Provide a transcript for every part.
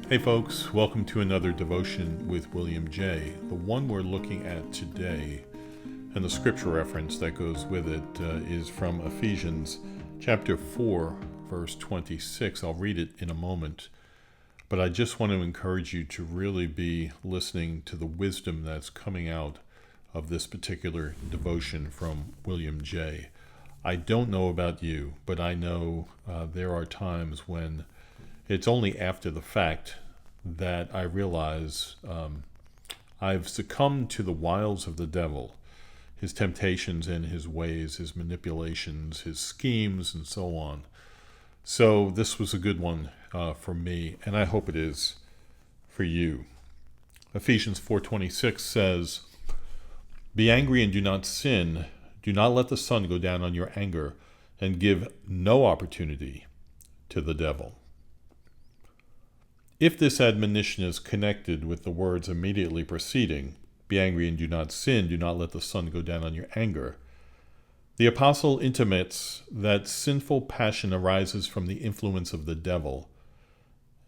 Hey folks, welcome to another devotion with William J. The one we're looking at today, and the scripture reference that goes with it, is from Ephesians chapter 4, verse 26. I'll read it in a moment, but I just want to encourage you to really be listening to the wisdom that's coming out of this particular devotion from William J. I don't know about you, but I know there are times when it's only after the fact that I realize I've succumbed to the wiles of the devil, his temptations and his ways, his manipulations, his schemes, and so on. So this was a good one for me, and I hope it is for you. Ephesians 4:26 says, "Be angry and do not sin. Do not let the sun go down on your anger, and give no opportunity to the devil." If this admonition is connected with the words immediately preceding, "Be angry and do not sin, do not let the sun go down on your anger," the apostle intimates that sinful passion arises from the influence of the devil,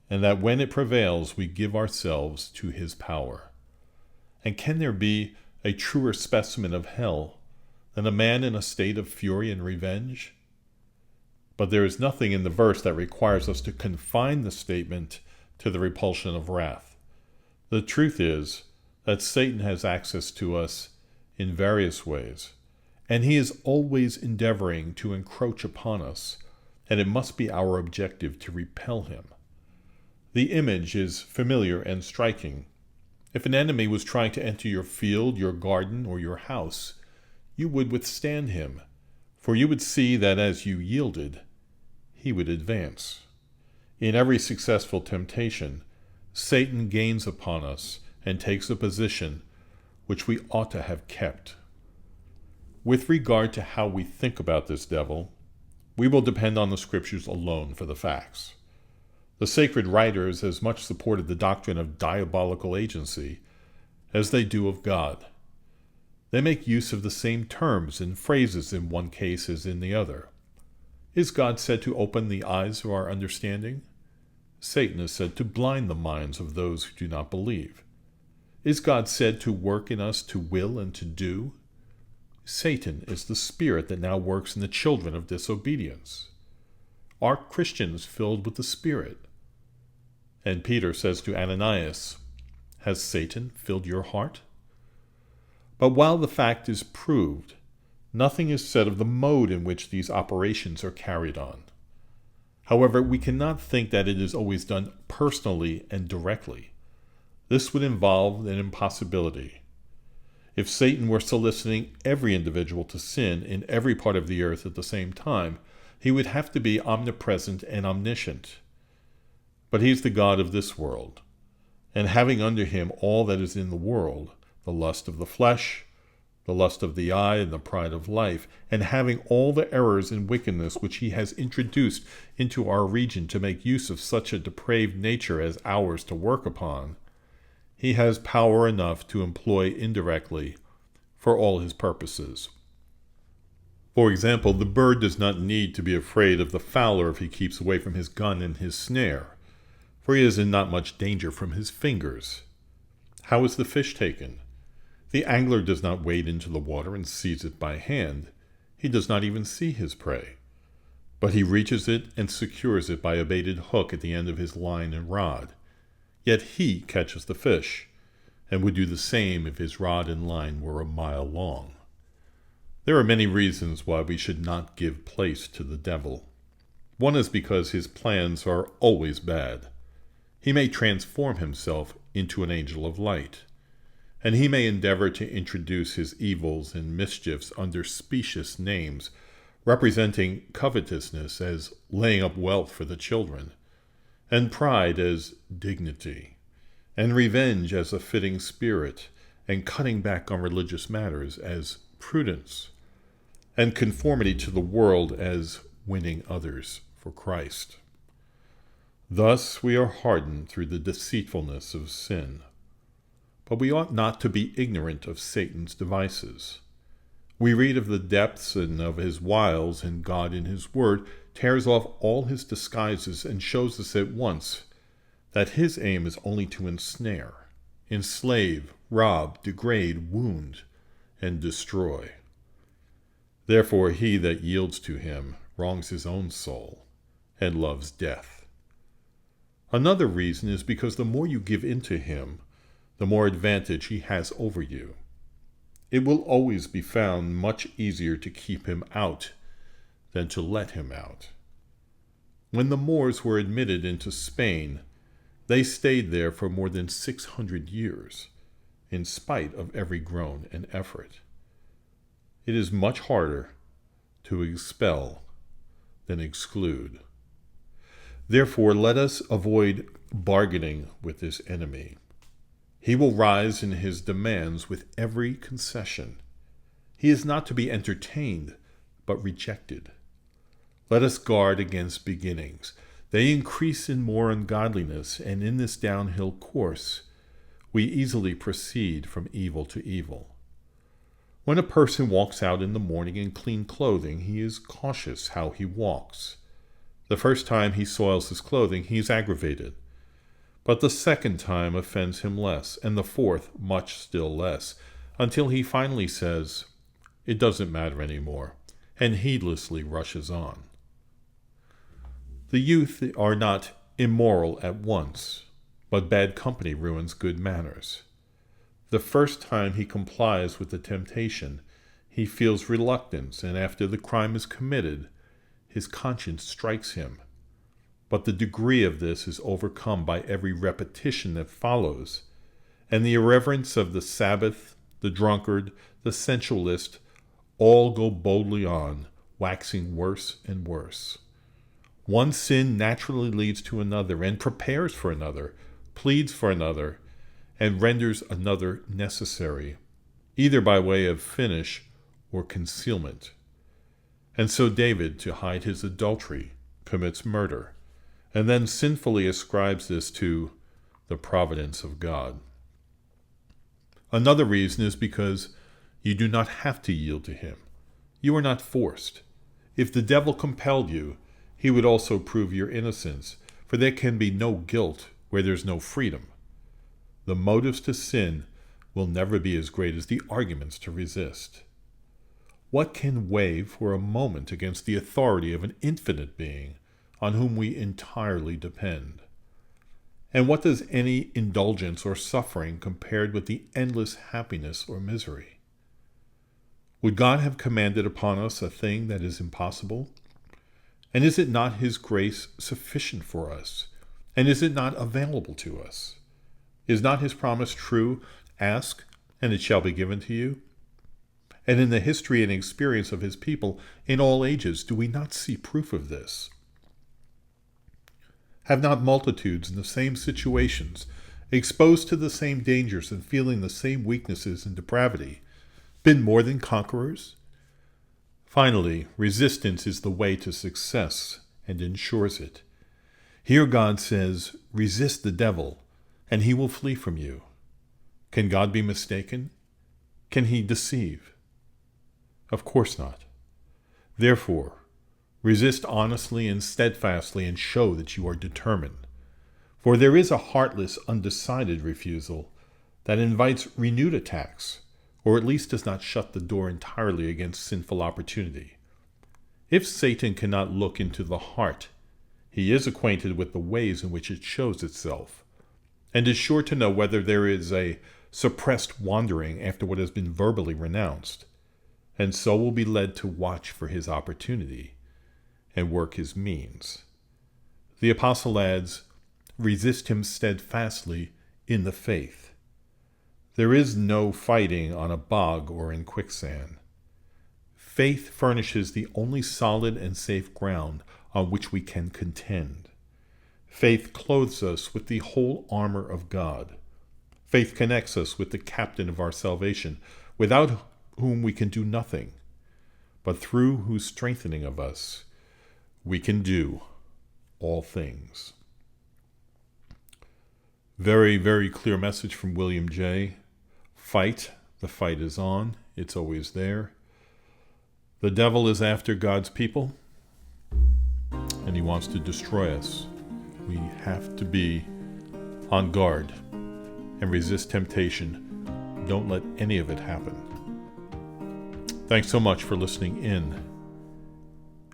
and that when it prevails, we give ourselves to his power. And can there be a truer specimen of hell than a man in a state of fury and revenge? But there is nothing in the verse that requires us to confine the statement to the repulsion of wrath. The truth is that Satan has access to us in various ways, and he is always endeavoring to encroach upon us, and it must be our objective to repel him. The image is familiar and striking. If an enemy was trying to enter your field, your garden, or your house, you would withstand him, for you would see that as you yielded, he would advance. In every successful temptation, Satan gains upon us and takes a position which we ought to have kept. With regard to how we think about this devil, we will depend on the scriptures alone for the facts. The sacred writers as much supported the doctrine of diabolical agency as they do of God. They make use of the same terms and phrases in one case as in the other. Is God said to open the eyes of our understanding? Satan is said to blind the minds of those who do not believe. Is God said to work in us to will and to do? Satan is the spirit that now works in the children of disobedience. Are Christians filled with the Spirit? And Peter says to Ananias, "Has Satan filled your heart?" But while the fact is proved, nothing is said of the mode in which these operations are carried on. However, we cannot think that it is always done personally and directly. This would involve an impossibility. If Satan were soliciting every individual to sin in every part of the earth at the same time, he would have to be omnipresent and omniscient. But he is the God of this world, and having under him all that is in the world, the lust of the flesh, the lust of the eye, and the pride of life, and having all the errors and wickedness which he has introduced into our region to make use of such a depraved nature as ours to work upon, he has power enough to employ indirectly for all his purposes. For example, the bird does not need to be afraid of the fowler if he keeps away from his gun and his snare, for he is in not much danger from his fingers. How is the fish taken? The angler does not wade into the water and seize it by hand. He does not even see his prey, but he reaches it and secures it by a baited hook at the end of his line and rod. Yet he catches the fish, and would do the same if his rod and line were a mile long. There are many reasons why we should not give place to the devil. One is because his plans are always bad. He may transform himself into an angel of light, and he may endeavor to introduce his evils and mischiefs under specious names, representing covetousness as laying up wealth for the children, and pride as dignity, and revenge as a fitting spirit, and cutting back on religious matters as prudence, and conformity to the world as winning others for Christ. Thus we are hardened through the deceitfulness of sin. But we ought not to be ignorant of Satan's devices. We read of the depths and of his wiles, and God in his word tears off all his disguises and shows us at once that his aim is only to ensnare, enslave, rob, degrade, wound, and destroy. Therefore he that yields to him wrongs his own soul and loves death. Another reason is because the more you give in to him, the more advantage he has over you. It will always be found much easier to keep him out than to let him out. When the Moors were admitted into Spain, they stayed there for more than 600 years, in spite of every groan and effort. It is much harder to expel than exclude. Therefore, let us avoid bargaining with this enemy. He will rise in his demands with every concession. He is not to be entertained, but rejected. Let us guard against beginnings. They increase in more ungodliness, and in this downhill course, we easily proceed from evil to evil. When a person walks out in the morning in clean clothing, he is cautious how he walks. The first time he soils his clothing, he is aggravated. But the second time offends him less, and the fourth much still less, until he finally says, "It doesn't matter anymore," and heedlessly rushes on. The youth are not immoral at once, but bad company ruins good manners. The first time he complies with the temptation, he feels reluctance, and after the crime is committed, his conscience strikes him. But the degree of this is overcome by every repetition that follows, and the irreverence of the Sabbath, the drunkard, the sensualist, all go boldly on, waxing worse and worse. One sin naturally leads to another, and prepares for another, pleads for another, and renders another necessary, either by way of finish or concealment. And so David, to hide his adultery, commits murder, and then sinfully ascribes this to the providence of God. Another reason is because you do not have to yield to him. You are not forced. If the devil compelled you, he would also prove your innocence, for there can be no guilt where there's no freedom. The motives to sin will never be as great as the arguments to resist. What can weigh for a moment against the authority of an infinite being on whom we entirely depend? And what does any indulgence or suffering compared with the endless happiness or misery? Would God have commanded upon us a thing that is impossible? And is it not his grace sufficient for us? And is it not available to us? Is not his promise true? Ask, and it shall be given to you. And in the history and experience of his people in all ages, do we not see proof of this? Have not multitudes in the same situations, exposed to the same dangers and feeling the same weaknesses and depravity, been more than conquerors? Finally, resistance is the way to success and ensures it. Here God says, resist the devil, and he will flee from you. Can God be mistaken? Can he deceive? Of course not. Therefore, resist honestly and steadfastly and show that you are determined. For there is a heartless, undecided refusal that invites renewed attacks, or at least does not shut the door entirely against sinful opportunity. If Satan cannot look into the heart, he is acquainted with the ways in which it shows itself, and is sure to know whether there is a suppressed wandering after what has been verbally renounced, and so will be led to watch for his opportunity and work his means. The apostle adds, resist him steadfastly in the faith. There is no fighting on a bog or in quicksand. Faith furnishes the only solid and safe ground on which we can contend. Faith clothes us with the whole armor of God. Faith connects us with the captain of our salvation, without whom we can do nothing, but through whose strengthening of us we can do all things. Very, very clear message from William J. Fight. The fight is on. It's always there. The devil is after God's people, and he wants to destroy us. We have to be on guard, and resist temptation. Don't let any of it happen. Thanks so much for listening in,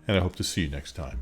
and I hope to see you next time.